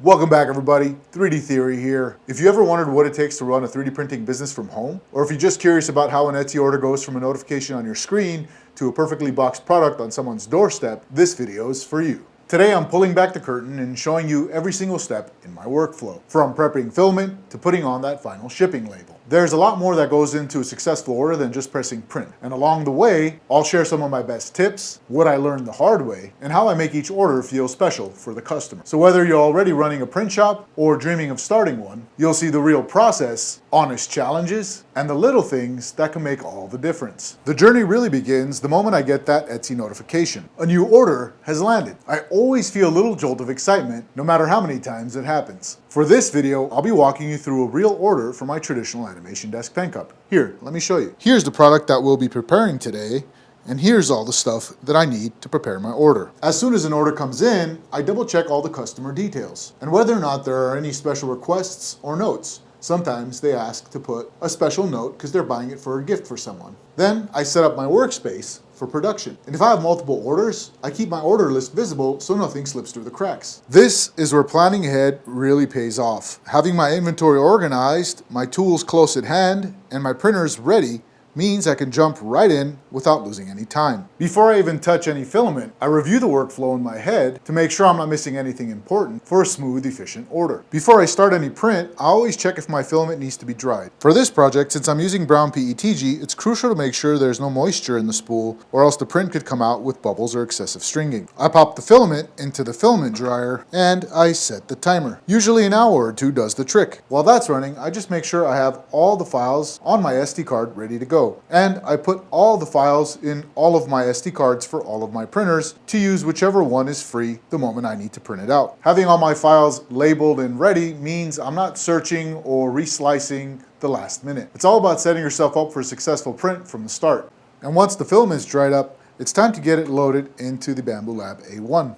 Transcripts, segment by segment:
Welcome back everybody, 3D Theory here. If you ever wondered what it takes to run a 3D printing business from home, or if you're just curious about how an Etsy order goes from a notification on your screen to a perfectly boxed product on someone's doorstep, this video is for you. Today I'm pulling back the curtain and showing you every single step in my workflow, from prepping filament to putting on that final shipping label. There's a lot more that goes into a successful order than just pressing print, and along the way, I'll share some of my best tips, what I learned the hard way, and how I make each order feel special for the customer. So whether you're already running a print shop or dreaming of starting one, you'll see the real process, honest challenges, and the little things that can make all the difference. The journey really begins the moment I get that Etsy notification. A new order has landed. I always feel a little jolt of excitement, no matter how many times it happens. For this video, I'll be walking you through a real order for my traditional animation desk pen cup. Here, let me show you. Here's the product that we'll be preparing today, and here's all the stuff that I need to prepare my order. As soon as an order comes in, I double check all the customer details, and whether or not there are any special requests or notes. Sometimes they ask to put a special note because they're buying it for a gift for someone. Then I set up my workspace for production. And if I have multiple orders, I keep my order list visible so nothing slips through the cracks. This is where planning ahead really pays off. Having my inventory organized, my tools close at hand, and my printers ready means I can jump right in without losing any time. Before I even touch any filament, I review the workflow in my head to make sure I'm not missing anything important for a smooth, efficient order. Before I start any print, I always check if my filament needs to be dried. For this project, since I'm using brown PETG, it's crucial to make sure there's no moisture in the spool, or else the print could come out with bubbles or excessive stringing. I pop the filament into the filament dryer, and I set the timer. Usually an hour or two does the trick. While that's running, I just make sure I have all the files on my SD card ready to go. And I put all the files in all of my SD cards for all of my printers to use whichever one is free the moment I need to print it out. Having all my files labeled and ready means I'm not searching or reslicing the last minute. It's all about setting yourself up for a successful print from the start. And once the film is dried up, it's time to get it loaded into the Bambu Lab A1.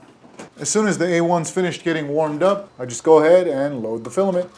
As soon as the A1's finished getting warmed up, I just go ahead and load the filament.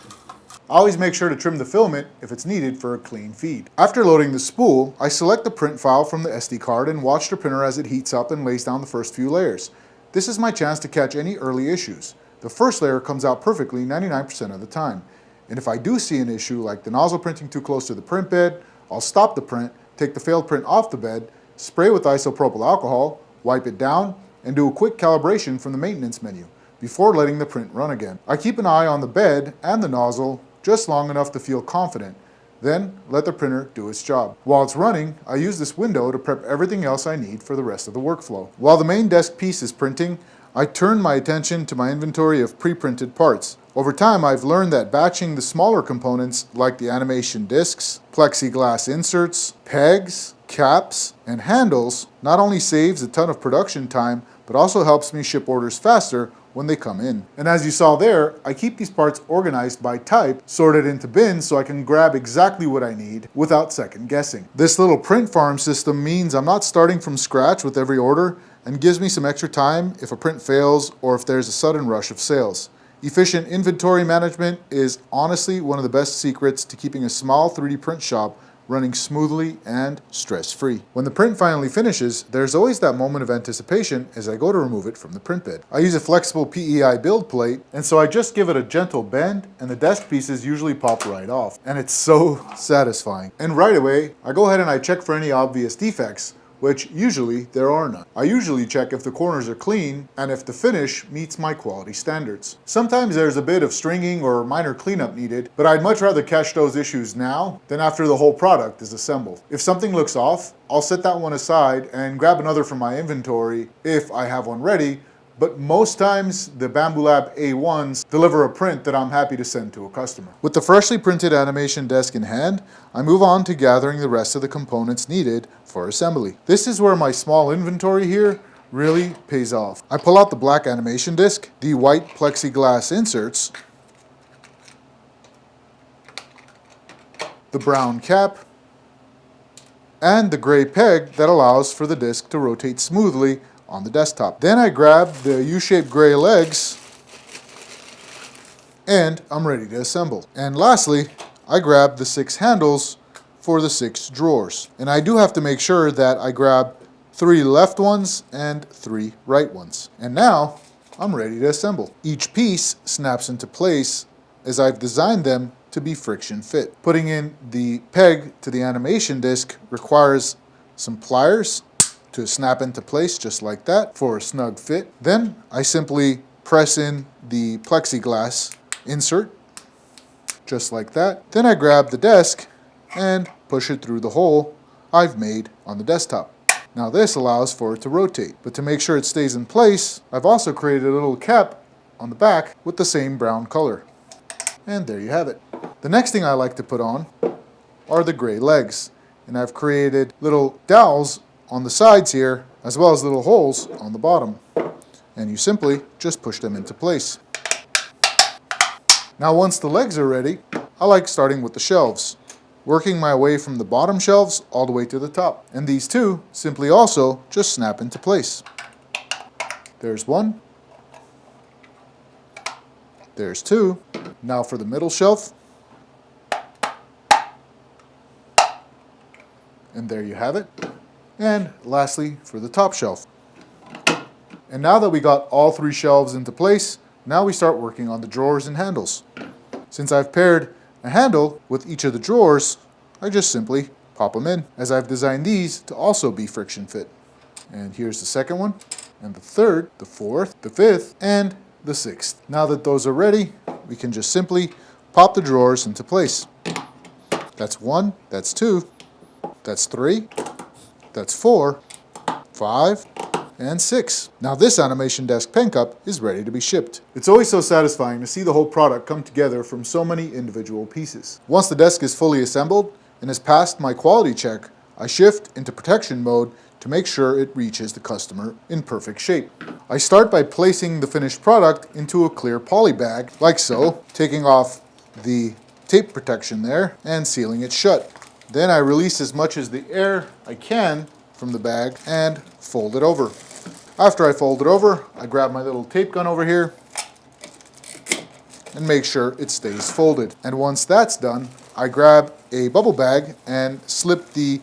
I always make sure to trim the filament if it's needed for a clean feed. After loading the spool, I select the print file from the SD card and watch the printer as it heats up and lays down the first few layers. This is my chance to catch any early issues. The first layer comes out perfectly 99% of the time. And if I do see an issue like the nozzle printing too close to the print bed, I'll stop the print, take the failed print off the bed, spray with isopropyl alcohol, wipe it down, and do a quick calibration from the maintenance menu before letting the print run again. I keep an eye on the bed and the nozzle just long enough to feel confident. Then let the printer do its job. While it's running, I use this window to prep everything else I need for the rest of the workflow. While the main desk piece is printing, I turn my attention to my inventory of pre-printed parts. Over time, I've learned that batching the smaller components like the animation discs, plexiglass inserts, pegs, caps, and handles not only saves a ton of production time, but also helps me ship orders faster when they come in. And as you saw there, I keep these parts organized by type, sorted into bins so I can grab exactly what I need without second guessing. This little print farm system means I'm not starting from scratch with every order and gives me some extra time if a print fails or if there's a sudden rush of sales. Efficient inventory management is honestly one of the best secrets to keeping a small 3D print shop running smoothly and stress-free. When the print finally finishes, there's always that moment of anticipation as I go to remove it from the print bed. I use a flexible PEI build plate, and so I just give it a gentle bend, and the desk pieces usually pop right off. And it's so satisfying. And right away, I go ahead and I check for any obvious defects, which usually there are none. I usually check if the corners are clean and if the finish meets my quality standards. Sometimes there's a bit of stringing or minor cleanup needed, but I'd much rather catch those issues now than after the whole product is assembled. If something looks off, I'll set that one aside and grab another from my inventory if I have one ready, but most times the Bambu Lab A1s deliver a print that I'm happy to send to a customer. With the freshly printed animation desk in hand, I move on to gathering the rest of the components needed for assembly. This is where my small inventory here really pays off. I pull out the black animation disc, the white plexiglass inserts, the brown cap, and the gray peg that allows for the disc to rotate smoothly on the desktop. Then I grab the U-shaped gray legs and I'm ready to assemble. And lastly, I grab the 6 handles for the 6 drawers. And I do have to make sure that I grab 3 left ones and 3 right ones. And now I'm ready to assemble. Each piece snaps into place as I've designed them to be friction fit. Putting in the peg to the animation disc requires some pliers to snap into place just like that for a snug fit. Then I simply press in the plexiglass insert just like that. Then I grab the desk and push it through the hole I've made on the desktop. Now this allows for it to rotate, but to make sure it stays in place, I've also created a little cap on the back with the same brown color. And there you have it. The next thing I like to put on are the gray legs, and I've created little dowels on the sides here as well as little holes on the bottom, and you simply just push them into place. Now once the legs are ready, I like starting with the shelves, working my way from the bottom shelves all the way to the top, and these two simply also just snap into place. There's one, there's two. Now for the middle shelf, and there you have it. And lastly, for the top shelf. And now that we got all three shelves into place, now we start working on the drawers and handles. Since I've paired a handle with each of the drawers, I just simply pop them in, as I've designed these to also be friction fit. And here's the second one, and the third, the fourth, the fifth, and the sixth. Now that those are ready, we can just simply pop the drawers into place. That's one, that's two, that's three, that's 4, 5, and 6. Now this animation desk pen cup is ready to be shipped. It's always so satisfying to see the whole product come together from so many individual pieces. Once the desk is fully assembled and has passed my quality check, I shift into protection mode to make sure it reaches the customer in perfect shape. I start by placing the finished product into a clear poly bag, like so, taking off the tape protection there and sealing it shut. Then I release as much as the air I can from the bag and fold it over. After I fold it over, I grab my little tape gun over here and make sure it stays folded. And once that's done, I grab a bubble bag and slip the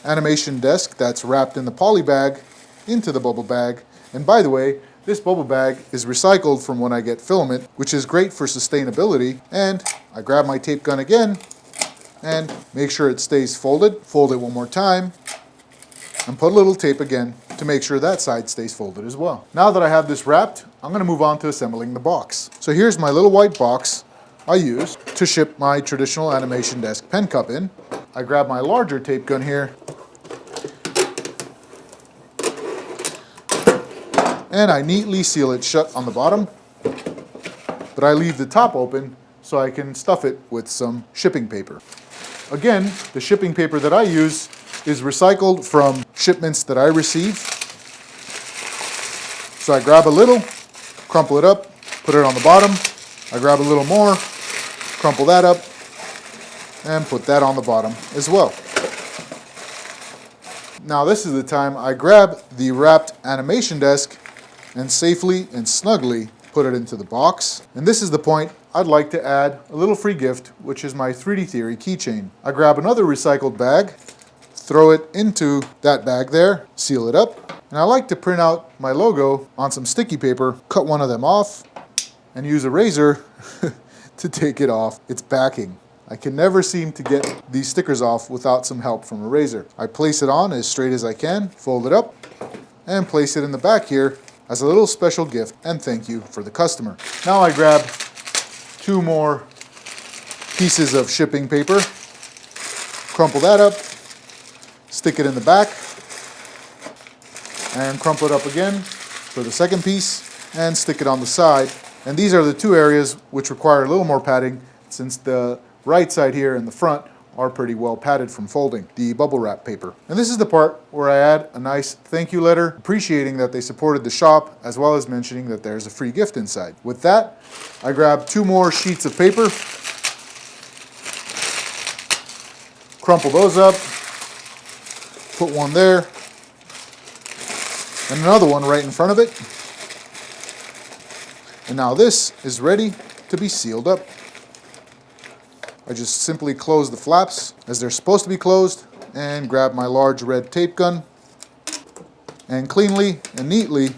animation desk that's wrapped in the poly bag into the bubble bag. And by the way, this bubble bag is recycled from when I get filament, which is great for sustainability. And I grab my tape gun again and make sure it stays folded. Fold it one more time and put a little tape again to make sure that side stays folded as well. Now that I have this wrapped, I'm going to move on to assembling the box. So here's my little white box I use to ship my traditional animation desk pen cup in. I grab my larger tape gun here and I neatly seal it shut on the bottom, but I leave the top open so I can stuff it with some shipping paper. Again, the shipping paper that I use is recycled from shipments that I receive. So I grab a little, crumple it up, put it on the bottom. I grab a little more, crumple that up, and put that on the bottom as well. Now this is the time I grab the wrapped animation desk and safely and snugly put it into the box. And this is the point I'd like to add a little free gift, which is my 3D Theory keychain. I grab another recycled bag, throw it into that bag there, seal it up, and I like to print out my logo on some sticky paper, cut one of them off, and use a razor to take it off its backing. I can never seem to get these stickers off without some help from a razor. I place it on as straight as I can, fold it up, and place it in the back here as a little special gift and thank you for the customer. Now I grab 2 more pieces of shipping paper, crumple that up, stick it in the back, and crumple it up again for the second piece and stick it on the side. And these are the 2 areas which require a little more padding, since the right side here and the front are pretty well padded from folding the bubble wrap paper. And this is the part where I add a nice thank you letter, appreciating that they supported the shop, as well as mentioning that there's a free gift inside. With that, I grab 2 more sheets of paper, crumple those up, put one there, and another one right in front of it. And now this is ready to be sealed up. I just simply close the flaps as they're supposed to be closed and grab my large red tape gun and cleanly and neatly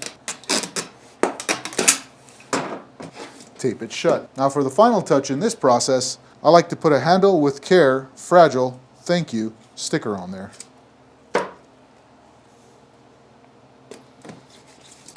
tape it shut. Now for the final touch in this process, I like to put a handle with care, fragile, thank you sticker on there.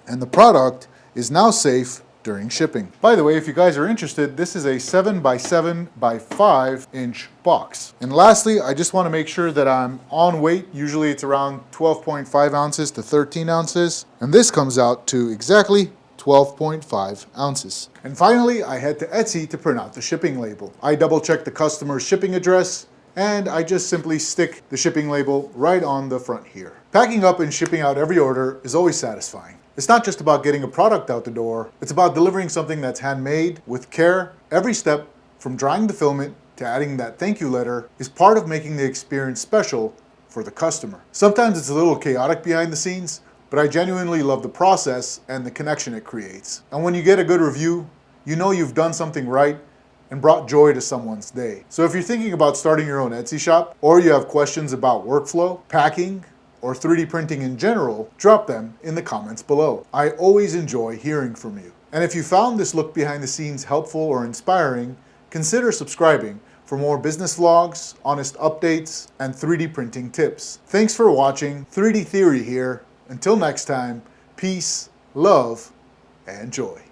And the product is now safe during shipping. By the way, if you guys are interested, this is a 7 by 7 by 5 inch box. And lastly, I just want to make sure that I'm on weight. Usually it's around 12.5 ounces to 13 ounces. And this comes out to exactly 12.5 ounces. And finally, I head to Etsy to print out the shipping label. I double check the customer's shipping address, and I just simply stick the shipping label right on the front here. Packing up and shipping out every order is always satisfying. It's not just about getting a product out the door, it's about delivering something that's handmade with care. Every step, from drying the filament to adding that thank you letter, is part of making the experience special for the customer. Sometimes it's a little chaotic behind the scenes, but I genuinely love the process and the connection it creates. And when you get a good review, you know you've done something right and brought joy to someone's day. So if you're thinking about starting your own Etsy shop, or you have questions about workflow, packing, or 3D printing in general, drop them in the comments below. I always enjoy hearing from you. And if you found this look behind the scenes helpful or inspiring, consider subscribing for more business vlogs, honest updates, and 3D printing tips. Thanks for watching. 3D Theory here. Until next time, peace, love, and joy.